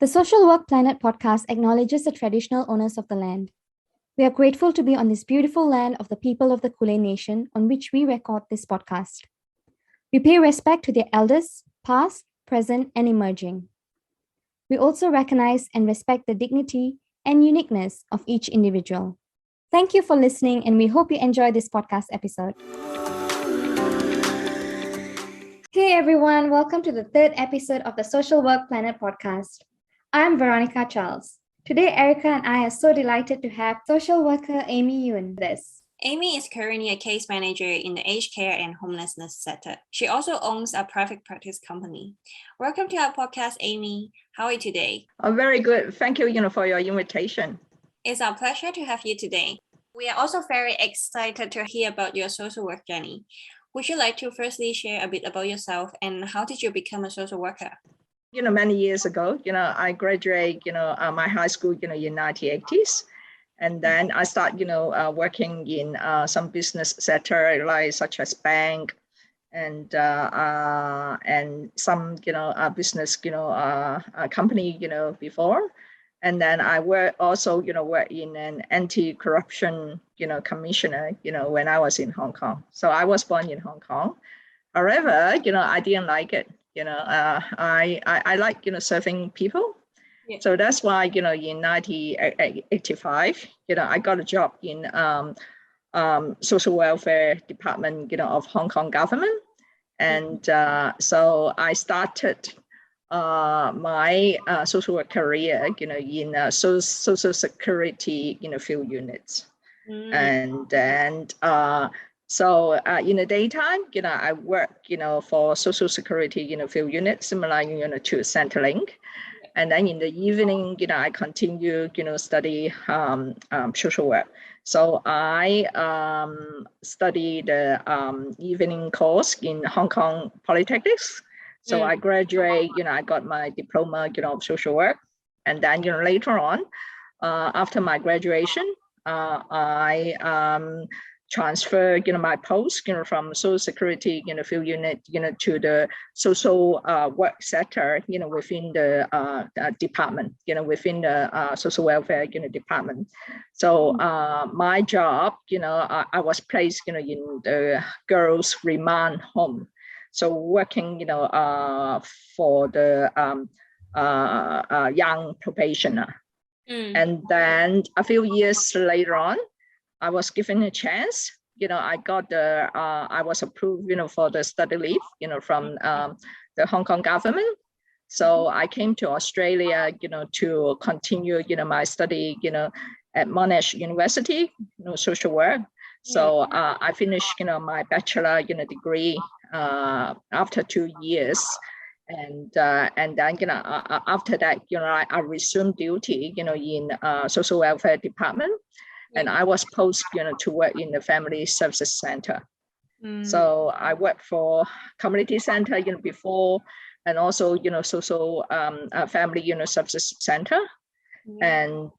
The Social Work Planet podcast acknowledges the traditional owners of the land. We are grateful to be on this beautiful land of the people of the Kulin Nation on which we record this podcast. We pay respect to their elders, past, present, and emerging. We also recognize and respect the dignity and uniqueness of each individual. Thank you for listening, and we hope you enjoy this podcast episode. Hey everyone, welcome to the third episode of the Social Work Planet podcast. I'm Veronica Charles. Today, Erica and I are so delighted to have social worker Amy Yuen with us. Amy is currently a case manager in the aged care and homelessness sector. She also owns a private practice company. Welcome to our podcast, Amy. How are you today? Oh, very good. Thank you, for your invitation. It's our pleasure to have you today. We are also very excited to hear about your social work journey. Would you like to firstly share a bit about yourself and how did you become a social worker? Many years ago, I graduated, my high school, in 1980s. And then I start, working in some business sector, like such as bank and some, business, company, before. And then I work in an anti-corruption, commissioner, when I was in Hong Kong. So I was born in Hong Kong. However, I didn't like it. I like, serving people. Yeah. So that's why, in 1985, I got a job in social welfare department, of Hong Kong government. And so I started my social work career, in social security, field units. And then so in the daytime, I work, for social security, field unit, similar, to Centrelink. And then in the evening, I continue, study social work. So I studied the evening course in Hong Kong Polytechnics. So I graduate, I got my diploma, of social work. And then, later on, after my graduation, I transfer, my post, from social security, field unit, to the social work sector, within the department, within the social welfare, department. So my job, I was placed, in the girls' remand home. So working, for the young probationer. And then a few years later on, I was given a chance. I got I was approved, for the study leave, from the Hong Kong government. So I came to Australia, to continue, my study, at Monash University, social work. So I finished, my bachelor, degree after 2 years. And then, after that, I resumed duty, in social welfare department. And I was posted, to work in the family services center. So I worked for community center, before, and also, social family, services center. And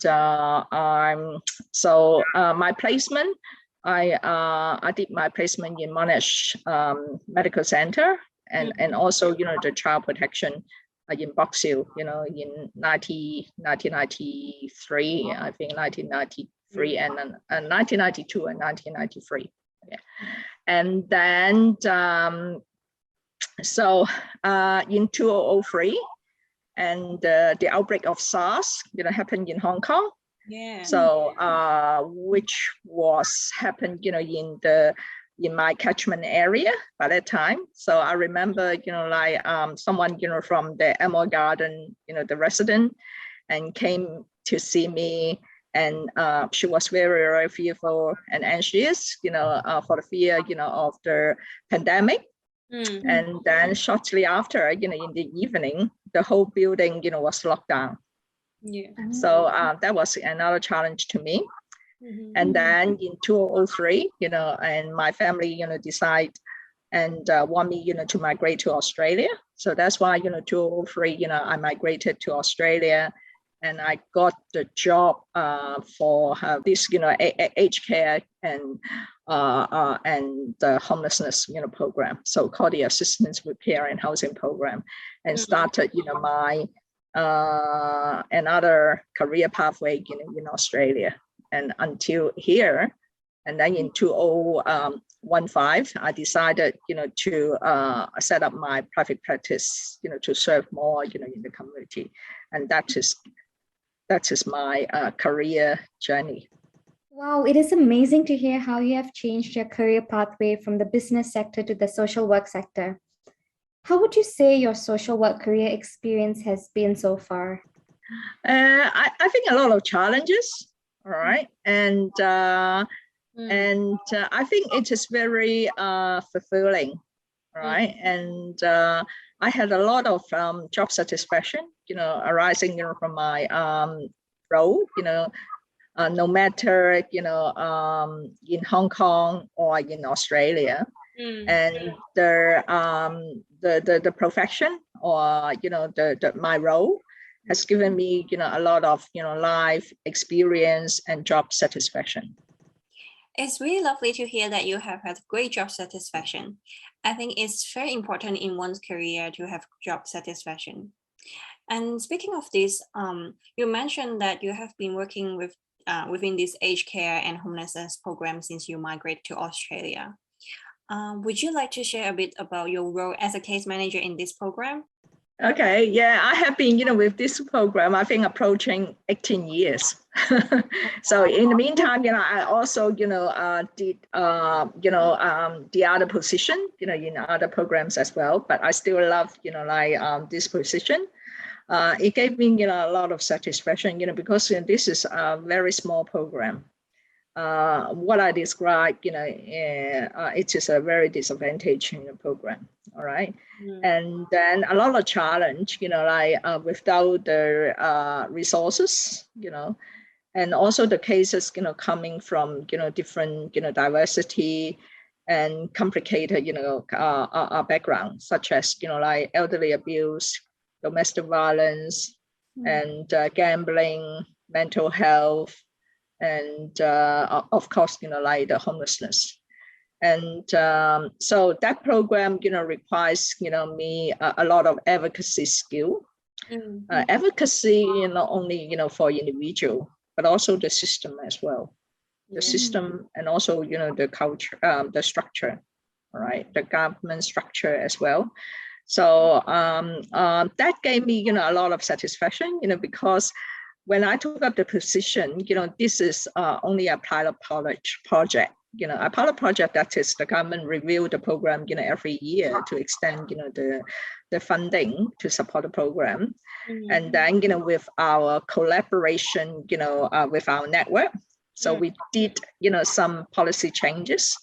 so my placement, I did my placement in Monash Medical Center, and also, the child protection in Box Hill, in 1993, I think 1993 and 1992 and 1993. Yeah. And then, so in 2003, and the outbreak of SARS, happened in Hong Kong. Yeah. So which was happened, in my catchment area by that time. So I remember, someone, from the Elmore Garden, the resident, and came to see me. And she was very, very fearful and anxious, for the fear, of the pandemic. And then shortly after, in the evening, the whole building, was locked down. Yeah. So that was another challenge to me. And then in 2003, and my family, decide and want me, to migrate to Australia. So that's why, 2003, I migrated to Australia. And I got the job for this, aged care and the homelessness, program, so called the Assistance Repair and Housing Program, and started, my another career pathway, in Australia, and until here. And then in 2015, I decided, to set up my private practice, to serve more, in the community. And that is my career journey. Wow, it is amazing to hear how you have changed your career pathway from the business sector to the social work sector. How would you say your social work career experience has been so far? I think a lot of challenges, all right, and I think it is very fulfilling, right? And I had a lot of job satisfaction, arising from my role, no matter in Hong Kong or in Australia. And the profession, or my role has given me a lot of life experience and job satisfaction. It's really lovely to hear that you have had great job satisfaction. I think it's very important in one's career to have job satisfaction. And speaking of this, you mentioned that you have been working within this aged care and homelessness program since you migrated to Australia. Would you like to share a bit about your role as a case manager in this program? Okay, yeah, I have been, with this program, I think approaching 18 years. So in the meantime, I also, did, the other position, in other programs as well. But I still love, this position. It gave me, a lot of satisfaction, because this is a very small program. What I described, it is a very disadvantaged program. All right. And then a lot of challenge, without the resources, and also the cases, coming from, different, diversity and complicated, background, such as, elderly abuse, domestic violence, and gambling, mental health, and of course, the homelessness. And so that program, requires, me a lot of advocacy skill. Advocacy, not only, for individual, but also the system as well. The system, and also, the culture, the structure, all right, the government structure as well. So that gave me, a lot of satisfaction, because when I took up the position, this is only a pilot project. A pilot project, that is, the government review the program, every year to extend, the funding to support the program. And then, with our collaboration, with our network. So we did, some policy changes.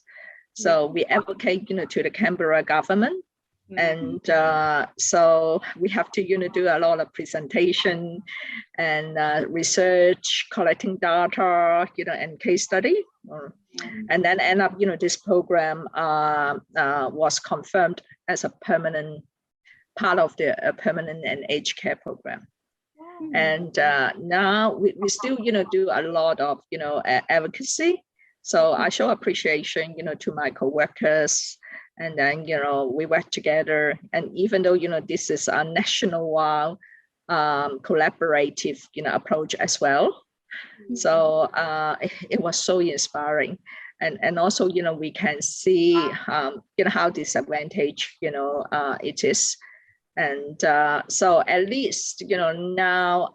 So we advocate, to the Canberra government. And so we have to, do a lot of presentation and research, collecting data, and case study. And then end up, this program was confirmed as a permanent part of the permanent and aged care program. And now we still, do a lot of, advocacy. So I show appreciation, to my coworkers. And then, we work together. And even though, this is a national collaborative, approach as well. So it was so inspiring. And also, we can see, how disadvantaged, it is. And so at least, now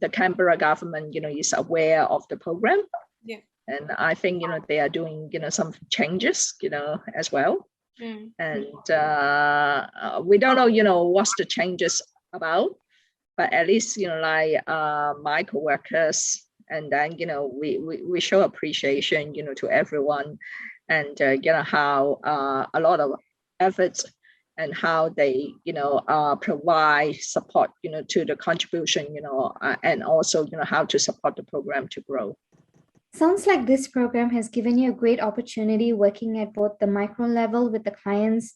the Canberra government, is aware of the program. Yeah. And I think, they are doing, some changes, as well. And we don't know, what's the changes about, but at least, my coworkers, and then, we show appreciation, to everyone, and, how a lot of efforts and how they, provide support, to the contribution, and also, how to support the program to grow. Sounds like this program has given you a great opportunity working at both the micro level with the clients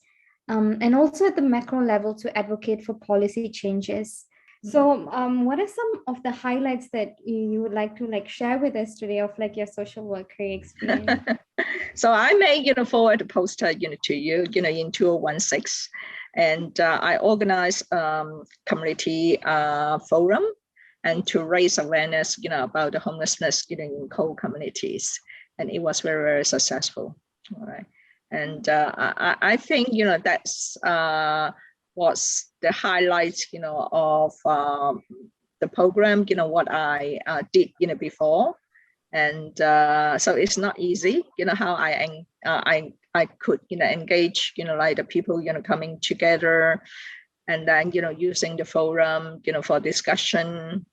and also at the macro level to advocate for policy changes. So what are some of the highlights that you would like to share with us today of your social work career experience? So I may, forward a poster, to you, in 2016. And I organized community forum and to raise awareness, about the homelessness, in coal communities. And it was very, very successful. All right. And I think, that's was the highlight, of the program, what I did, before. And so it's not easy, how I could, engage, like the people, coming together, and then, using the forum, for discussion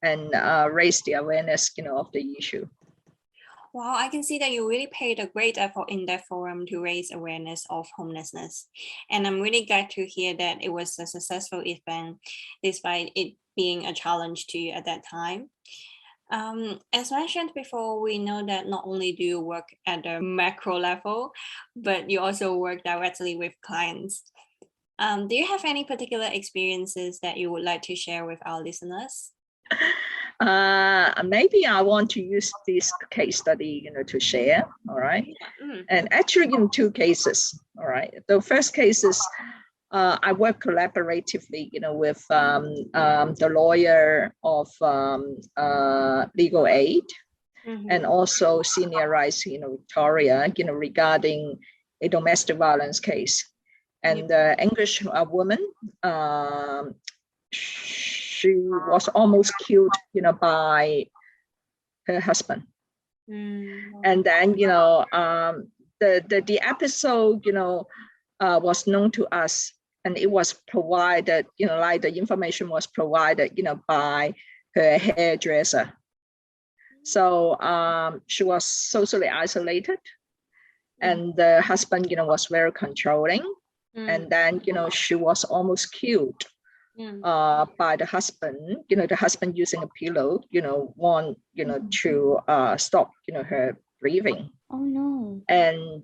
and raise the awareness, of the issue. Wow, I can see that you really paid a great effort in that forum to raise awareness of homelessness. And I'm really glad to hear that it was a successful event, despite it being a challenge to you at that time. As mentioned before, we know that not only do you work at the macro level, but you also work directly with clients. Do you have any particular experiences that you would like to share with our listeners? Maybe I want to use this case study, to share. All right. And actually, in two cases. All right. The first case is I work collaboratively, with the lawyer of legal aid, and also senior rights, Victoria, regarding a domestic violence case. And the English woman, she was almost killed, by her husband. And then, the episode, was known to us, and it was provided, like the information was provided, by her hairdresser. So she was socially isolated, and the husband, was very controlling. And then, she was almost killed by the husband. The husband using a pillow, want, to stop, her breathing. Oh no. And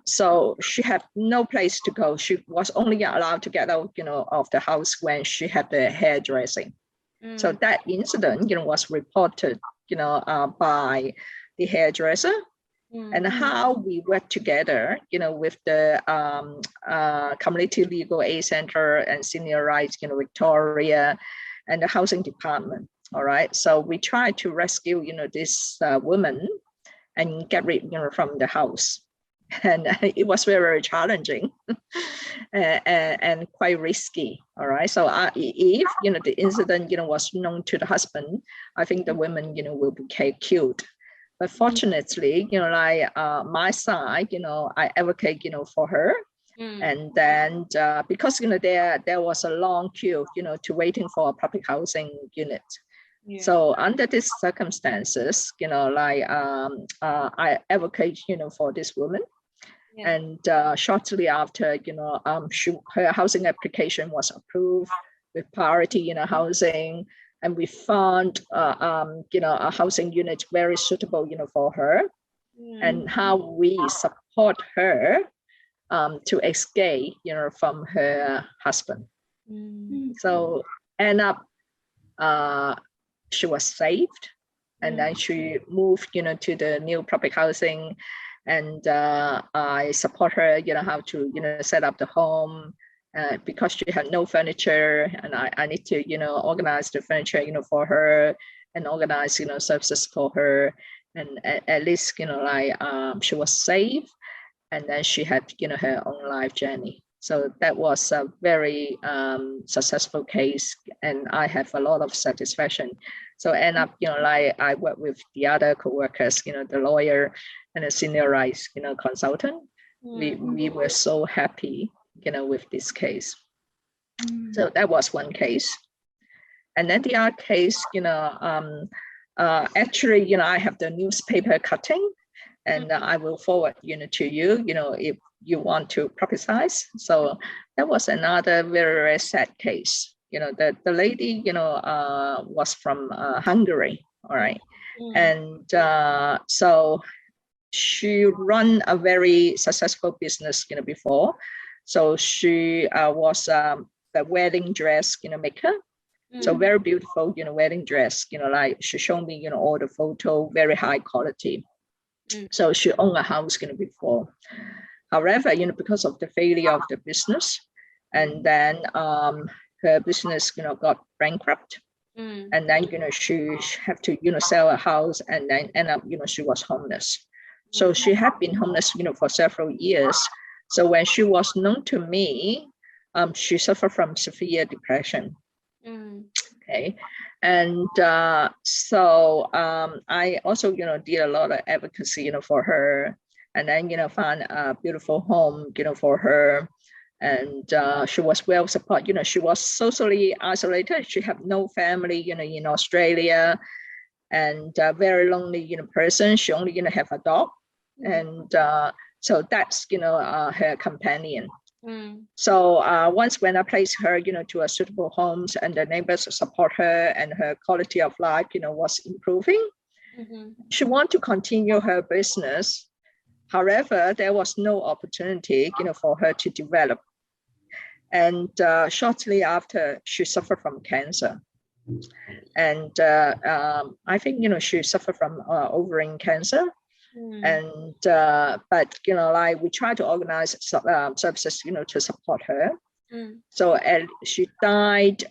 so she had no place to go. She was only allowed to get out, of the house when she had the hairdressing. So that incident, was reported, by the hairdresser. And how we work together, with the Community Legal Aid Center and Senior Rights, Victoria, and the Housing Department. All right. So we try to rescue, this woman and get rid, from the house. And it was very, very challenging and quite risky. All right. So if, the incident, was known to the husband, I think the woman, will be killed. But fortunately, like my side, I advocate, for her. And then because, there was a long queue, to waiting for a public housing unit. So under these circumstances, like I advocate, for this woman. And shortly after, her housing application was approved with priority, housing. And we found, a housing unit very suitable, for her, and how we support her to escape, from her husband. So end up, she was saved, and then she moved, to the new public housing, and I support her, how to, set up the home. Because she had no furniture, and I need to, organize the furniture, for her, and organize, services for her. And at least, like she was safe, and then she had, her own life journey. So that was a very successful case, and I have a lot of satisfaction. So end up, like I work with the other co-workers, the lawyer and the senior rights, consultant. We were so happy, with this case. So that was one case. And then the other case, actually, I have the newspaper cutting, and I will forward, to you, if you want to publicize. So that was another very, very sad case. The lady, was from Hungary, all right. And so she run a very successful business, before. So she was the wedding dress, maker. So very beautiful, wedding dress, like she showed me, all the photo, very high quality. So she owned a house, before. However, because of the failure of the business, and then her business, got bankrupt. And then, she have to, sell a house, and then end up, she was homeless. So she had been homeless, for several years. So when she was known to me, she suffered from severe depression. Okay. And so I also, did a lot of advocacy, for her, and then, found a beautiful home, for her. And she was well supported. She was socially isolated. She had no family, in Australia, and a very lonely, person. She only, have a dog. And so that's, her companion. So once when I placed her, to a suitable homes, and the neighbors support her, and her quality of life, was improving. She wanted to continue her business. However, there was no opportunity, for her to develop. And shortly after, she suffered from cancer. And I think, she suffered from ovarian cancer. And but we try to organize services, to support her. So she died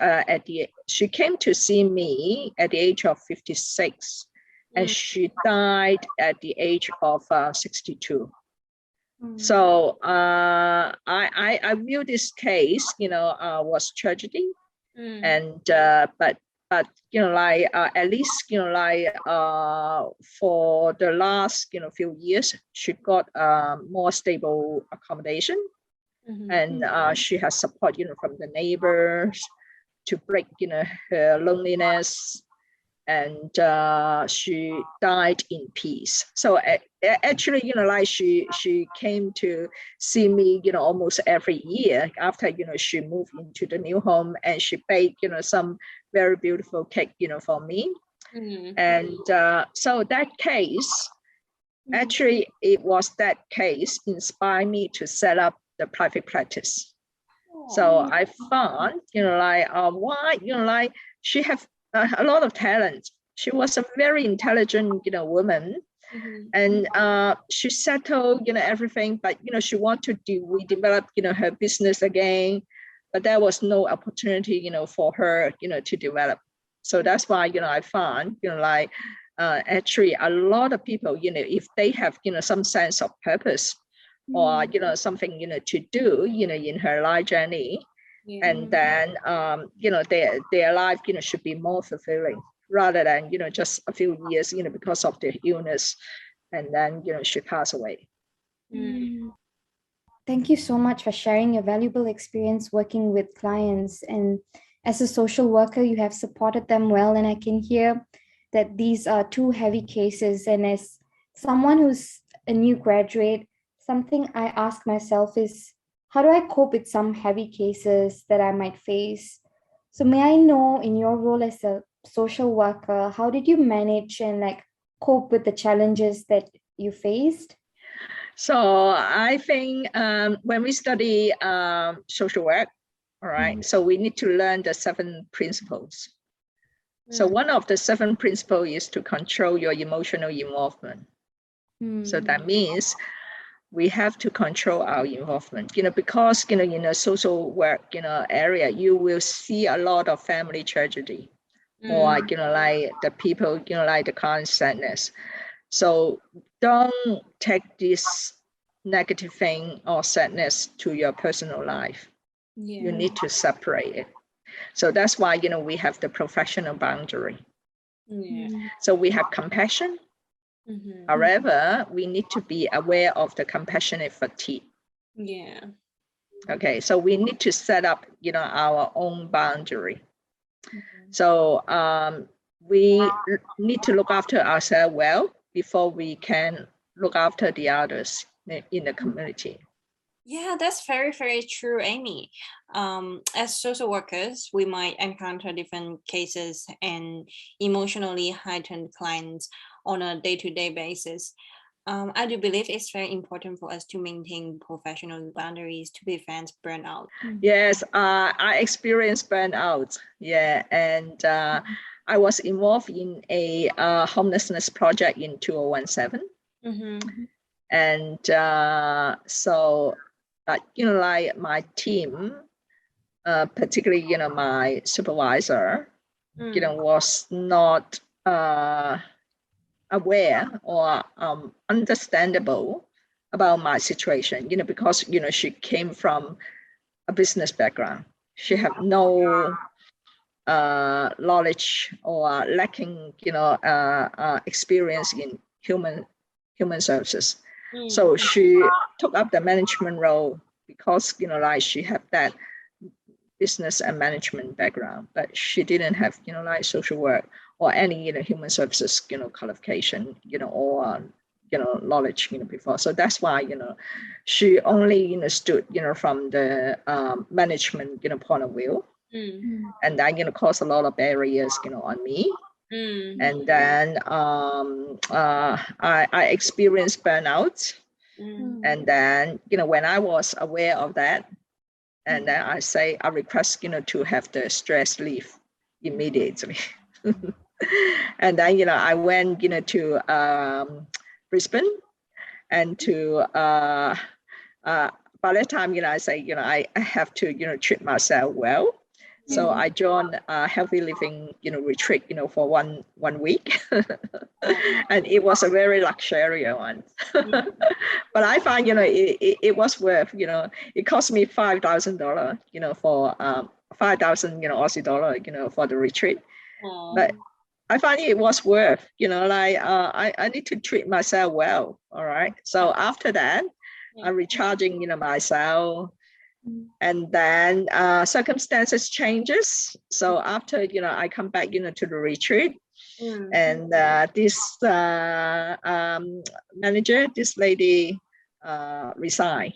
she came to see me at the age of 56, and she died at the age of 62. So I view this case, was tragedy, and but at least for the last few years, she got more stable accommodation, and she has support from the neighbors to break her loneliness, and she died in peace. So actually, she came to see me, almost every year after, she moved into the new home, and she baked, some very beautiful cake, for me. And so that case, actually, it was that case inspired me to set up the private practice. So I found, why, she have a lot of talent. She was a very intelligent, woman, and she settled, everything. But she wanted to redevelop, her business again, but there was no opportunity, for her, to develop. So that's why, I found, actually a lot of people, if they have, some sense of purpose, or something, to do, in her life journey. And then, their life, should be more fulfilling, rather than, just a few years, because of the illness, and then, she passed away. Thank you so much for sharing your valuable experience working with clients. And as a social worker, you have supported them well. And I can hear that these are two heavy cases. And as someone who's a new graduate, something I ask myself is, how do I cope with some heavy cases that I might face? So may I know, in your role as a social worker, how did you manage and cope with the challenges that you faced? So I think when we study social work, all right, so we need to learn the 7 principles. So one of the 7 principles is to control your emotional involvement. So that means we have to control our involvement, because, in a social work, area, you will see a lot of family tragedy, or, the people, the current sadness. So don't take this negative thing or sadness to your personal life. You need to separate it. So that's why, we have the professional boundary. So we have compassion. However, we need to be aware of the compassionate fatigue. Okay, so we need to set up, our own boundary. So we need to look after ourselves well before we can look after the others in the community. Yeah, that's very, very true, Amy. As social workers, we might encounter different cases and emotionally heightened clients on a day-to-day basis. I do believe it's very important for us to maintain professional boundaries to prevent burnout. Yes, I experienced burnout. Yeah, and I was involved in a homelessness project in 2017. And so, my team, particularly, my supervisor, was not aware or understandable about my situation, because, she came from a business background. She had no knowledge or lacking, experience in human services. So she took up the management role because, like she had that business and management background, but she didn't have, like social work or any, human services, qualification, or, knowledge, before. So that's why, she only, stood, from the management, point of view. And that, caused a lot of barriers, on me. And then I experienced burnout. And then, when I was aware of that, and then I request, to have the stress leave immediately. And then, I went, to Brisbane, and to by that time, I say, I have to, treat myself well. So I joined a healthy living, retreat, for one week. And it was a very luxurious one. But I find, it was worth, it cost me $5,000, for 5,000, Aussie dollar, for the retreat. But I find it was worth, like I need to treat myself well. All right. So after that, I'm recharging, myself. And then circumstances changes. So after, I come back, to the retreat. And this manager, this lady resigned,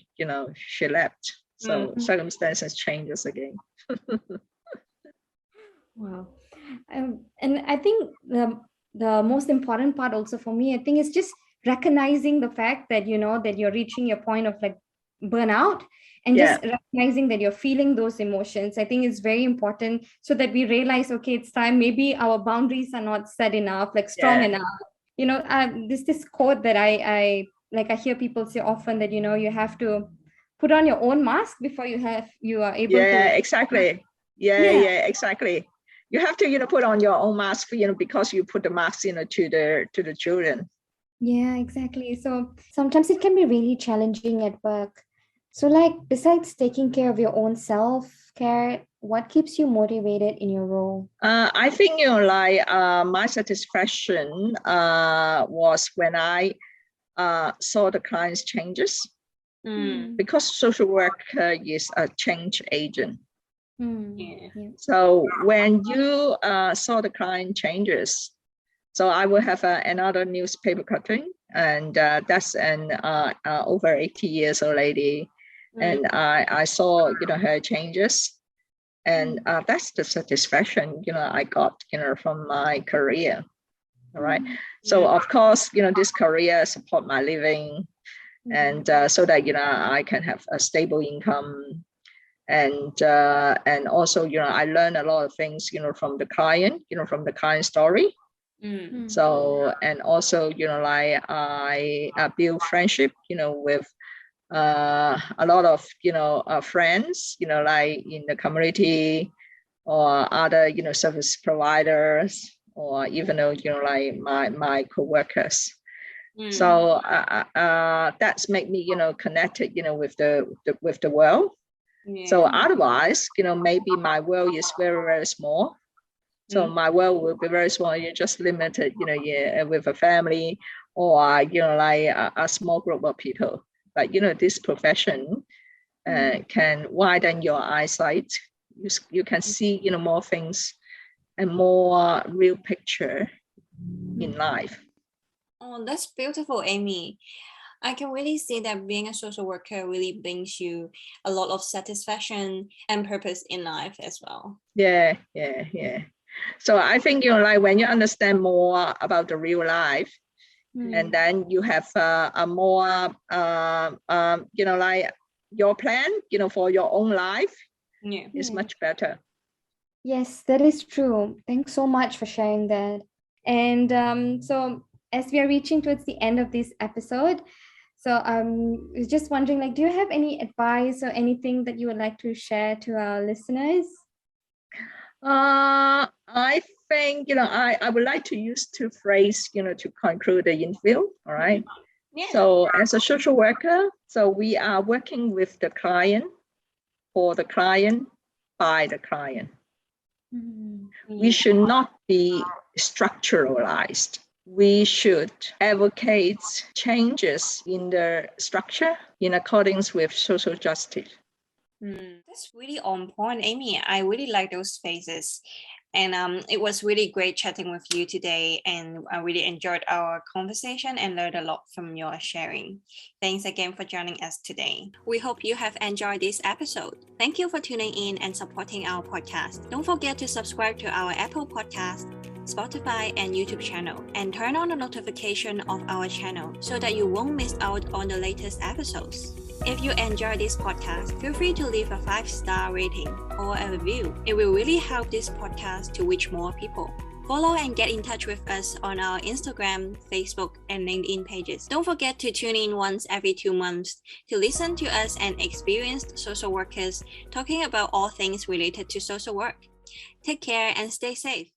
she left. So circumstances changes again. Wow. And I think the most important part also for me, I think, is just recognizing the fact that, that you're reaching your point of like burnout, and just recognizing that you're feeling those emotions. I think it's very important, so that we realize, okay, it's time. Maybe our boundaries are not set enough, like strong enough. This quote that I hear people say often, that, you have to put on your own mask before you are able to. Yeah, exactly. Yeah, exactly. You have to, put on your own mask, because you put the mask, to the children. Yeah, exactly. So sometimes it can be really challenging at work. So, like, besides taking care of your own self-care, what keeps you motivated in your role? I think, my satisfaction was when I saw the clients' changes. Because social worker is a change agent. So when you saw the client changes, so I will have another newspaper cutting, and that's an over 80 years old lady. And I saw, her changes, and that's the satisfaction, I got, from my career. All right. So of course, this career support my living, and so that, I can have a stable income. And also, I learned a lot of things, from the client, from the client story. So, and also, like I build friendship, with a lot of, friends, like in the community, or other, service providers, or even though, like my co-workers. So that's made me, connected, with the world. So otherwise, maybe my world is very, very small. So my world will be very small. You're just limited, with a family, or, like a small group of people. But, this profession can widen your eyesight. You can see, more things and more real picture in life. Oh, that's beautiful, Amy. I can really see that being a social worker really brings you a lot of satisfaction and purpose in life as well. Yeah. So I think, like when you understand more about the real life, and then you have a more, like your plan, for your own life is much better. Yes, that is true. Thanks so much for sharing that. And so as we are reaching towards the end of this episode, So I was just wondering, like, do you have any advice or anything that you would like to share to our listeners? I think, I would like to use two phrases, to conclude the interview. All right. Yeah. So as a social worker, so we are working with the client, for the client, by the client. We should not be structuralized. We should advocate changes in the structure in accordance with social justice. That's really on point, Amy. I really like those phases. And it was really great chatting with you today. And I really enjoyed our conversation and learned a lot from your sharing. Thanks again for joining us today. We hope you have enjoyed this episode. Thank you for tuning in and supporting our podcast. Don't forget to subscribe to our Apple Podcast, Spotify, and YouTube channel, and turn on the notification of our channel so that you won't miss out on the latest episodes. If you enjoy this podcast, feel free to leave a 5-star rating or a review. It will really help this podcast to reach more people. Follow and get in touch with us on our Instagram, Facebook, and LinkedIn pages. Don't forget to tune in once every 2 months to listen to us and experienced social workers talking about all things related to social work. Take care and stay safe.